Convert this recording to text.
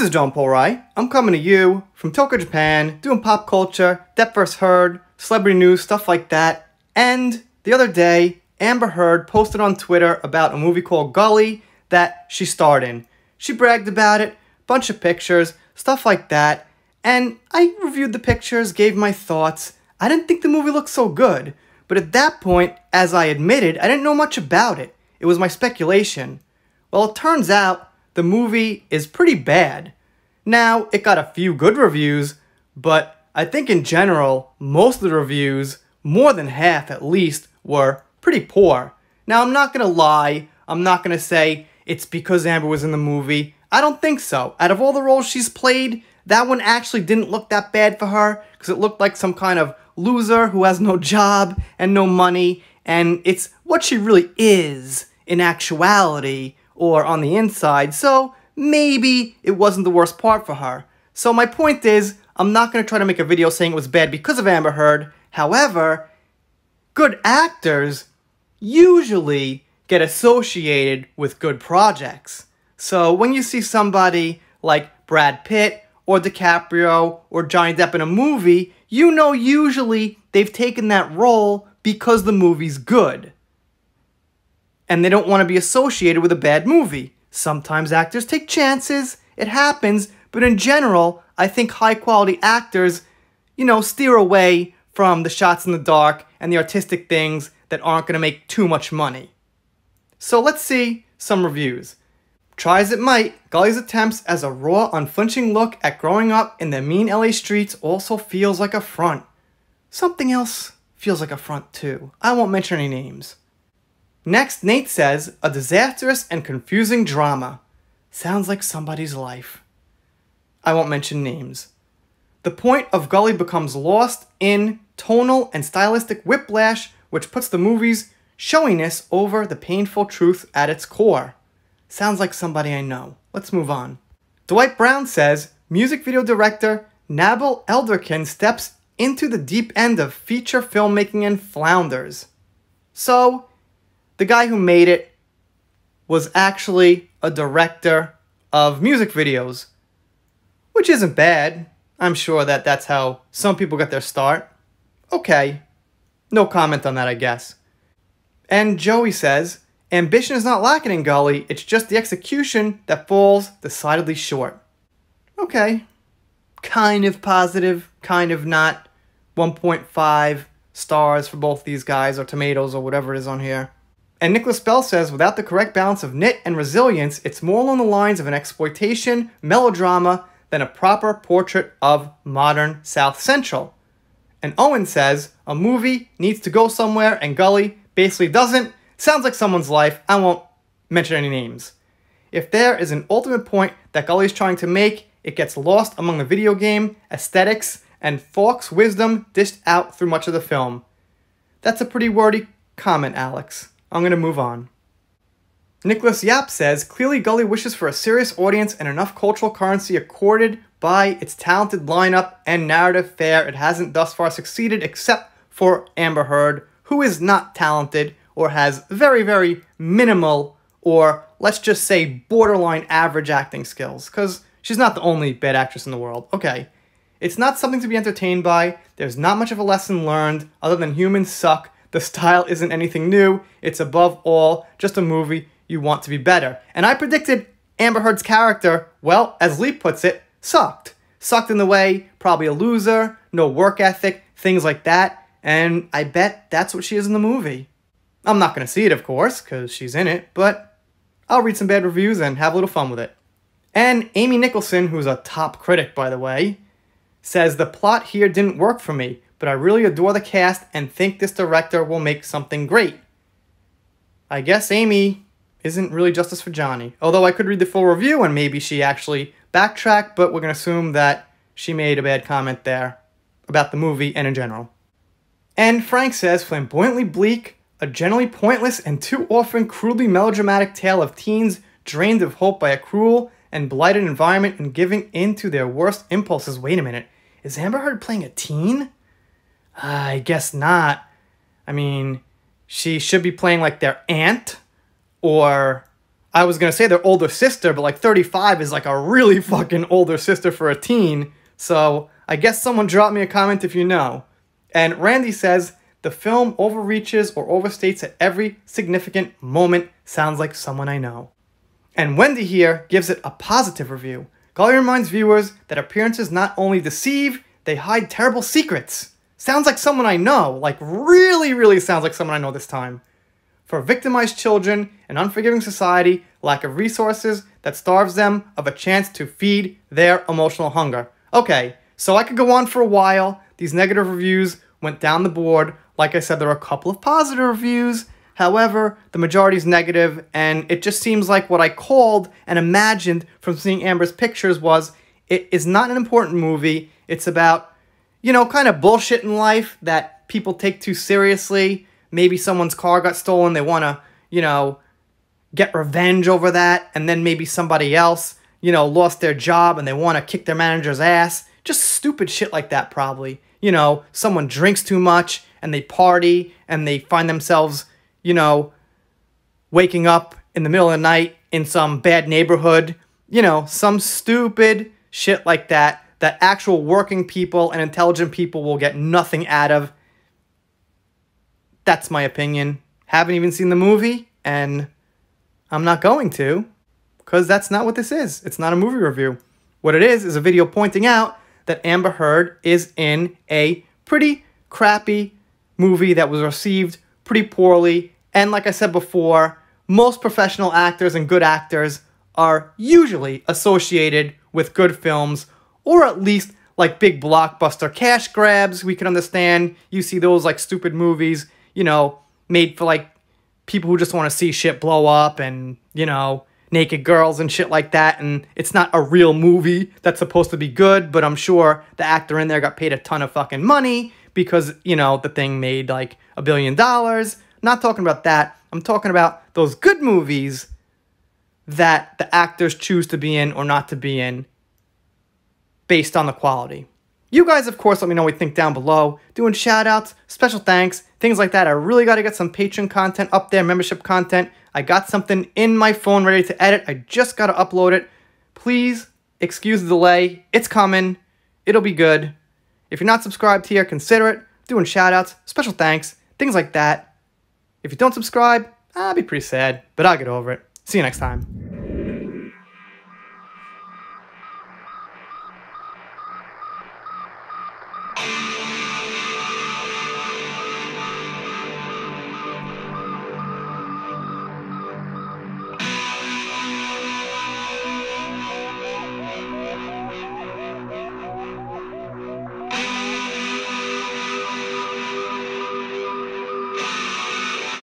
This is John Polrai. I'm coming to you from Tokyo, Japan, doing pop culture, That First Heard, celebrity news, stuff like that. And the other day, Amber Heard posted on Twitter about a movie called Gully that she starred in. She bragged about it, bunch of pictures, stuff like that. And I reviewed the pictures, gave my thoughts. I didn't think the movie looked so good. But at that point, as I admitted, I didn't know much about it. It was my speculation. Well, it turns out the movie is pretty bad. Now, it got a few good reviews, but I think in general, most of the reviews, more than half at least, were pretty poor. Now, I'm not gonna lie, I'm not gonna say it's because Amber was in the movie. I don't think so. Out of all the roles she's played, that one actually didn't look that bad for her, because it looked like some kind of loser who has no job and no money, and it's what she really is in actuality, or on the inside, so maybe it wasn't the worst part for her. So my point is, I'm not going to try to make a video saying it was bad because of Amber Heard. However, good actors usually get associated with good projects. So when you see somebody like Brad Pitt or DiCaprio or Johnny Depp in a movie, you know usually they've taken that role because the movie's good. And they don't want to be associated with a bad movie. Sometimes actors take chances, it happens, but in general, I think high-quality actors, steer away from the shots in the dark and the artistic things that aren't going to make too much money. So let's see some reviews. Try as it might, Gully's attempts as a raw, unflinching look at growing up in the mean LA streets also feels like a front. Something else feels like a front too. I won't mention any names. Next, Nate says, a disastrous and confusing drama. Sounds like somebody's life. I won't mention names. The point of Gully becomes lost in tonal and stylistic whiplash, which puts the movie's showiness over the painful truth at its core. Sounds like somebody I know. Let's move on. Dwight Brown says, music video director Nabil Elderkin steps into the deep end of feature filmmaking and flounders. So, the guy who made it was actually a director of music videos, which isn't bad. I'm sure that that's how some people get their start. Okay, no comment on that, I guess. And Joey says, ambition is not lacking in Gully, it's just the execution that falls decidedly short. Okay, kind of positive, kind of not. 1.5 stars for both these guys, or tomatoes, or whatever it is on here. And Nicholas Bell says, without the correct balance of nit and resilience, it's more along the lines of an exploitation melodrama than a proper portrait of modern South Central. And Owen says, a movie needs to go somewhere and Gully basically doesn't. Sounds like someone's life. I won't mention any names. If there is an ultimate point that Gully's trying to make, it gets lost among the video game, aesthetics, and Falk's wisdom dished out through much of the film. That's a pretty wordy comment, Alex. I'm going to move on. Nicholas Yap says, clearly Gully wishes for a serious audience and enough cultural currency accorded by its talented lineup and narrative fare. It hasn't thus far succeeded except for Amber Heard, who is not talented or has very, very minimal, or let's just say borderline average acting skills, because she's not the only bad actress in the world. Okay, it's not something to be entertained by. There's not much of a lesson learned other than humans suck. The style isn't anything new. It's above all just a movie you want to be better. And I predicted Amber Heard's character, well, as Lee puts it, sucked. Sucked in the way, probably a loser, no work ethic, things like that. And I bet that's what she is in the movie. I'm not going to see it, of course, because she's in it, but I'll read some bad reviews and have a little fun with it. And Amy Nicholson, who's a top critic, by the way, says, the plot here didn't work for me, but I really adore the cast and think this director will make something great. I guess Amy isn't really justice for Johnny. Although I could read the full review and maybe she actually backtracked, but we're going to assume that she made a bad comment there about the movie and in general. And Frank says, flamboyantly bleak, a generally pointless and too often crudely melodramatic tale of teens drained of hope by a cruel and blighted environment and giving in to their worst impulses. Wait a minute, is Amber Heard playing a teen? I guess not. I mean, she should be playing like their aunt or I was gonna say their older sister, but like 35 is like a really fucking older sister for a teen. So I guess someone drop me a comment if you know. And Randy says, the film overreaches or overstates at every significant moment. Sounds like someone I know. And Wendy here gives it a positive review. Gully reminds viewers that appearances not only deceive, they hide terrible secrets. Sounds like someone I know. Like really, really sounds like someone I know this time. For victimized children, an unforgiving society, lack of resources that starves them of a chance to feed their emotional hunger. Okay, so I could go on for a while. These negative reviews went down the board. Like I said, there are a couple of positive reviews. However, the majority is negative, and it just seems like what I called and imagined from seeing Amber's pictures was, it is not an important movie. It's about, you know, kind of bullshit in life that people take too seriously. Maybe someone's car got stolen, they want to, you know, get revenge over that, and then maybe somebody else, you know, lost their job and they want to kick their manager's ass. Just stupid shit like that, probably. You know, someone drinks too much and they party and they find themselves, you know, waking up in the middle of the night in some bad neighborhood. You know, some stupid shit like that, that actual working people and intelligent people will get nothing out of. That's my opinion. Haven't even seen the movie, and I'm not going to, because that's not what this is. It's not a movie review. What it is a video pointing out that Amber Heard is in a pretty crappy movie that was received pretty poorly. And like I said before, most professional actors and good actors are usually associated with good films, or at least like big blockbuster cash grabs. We can understand. You see those like stupid movies, you know, made for like people who just want to see shit blow up and, you know, naked girls and shit like that. And it's not a real movie that's supposed to be good, but I'm sure the actor in there got paid a ton of fucking money because, you know, the thing made like $1 billion. Not talking about that. I'm talking about those good movies that the actors choose to be in or not to be in based on the quality. You guys, of course, let me know what you think down below. Doing shout-outs, special thanks, things like that. I really got to get some Patreon content up there, membership content. I got something in my phone ready to edit. I just got to upload it. Please excuse the delay. It's coming. It'll be good. If you're not subscribed here, consider it. Doing shout-outs, special thanks, things like that. If you don't subscribe, I'll be pretty sad, but I'll get over it. See you next time.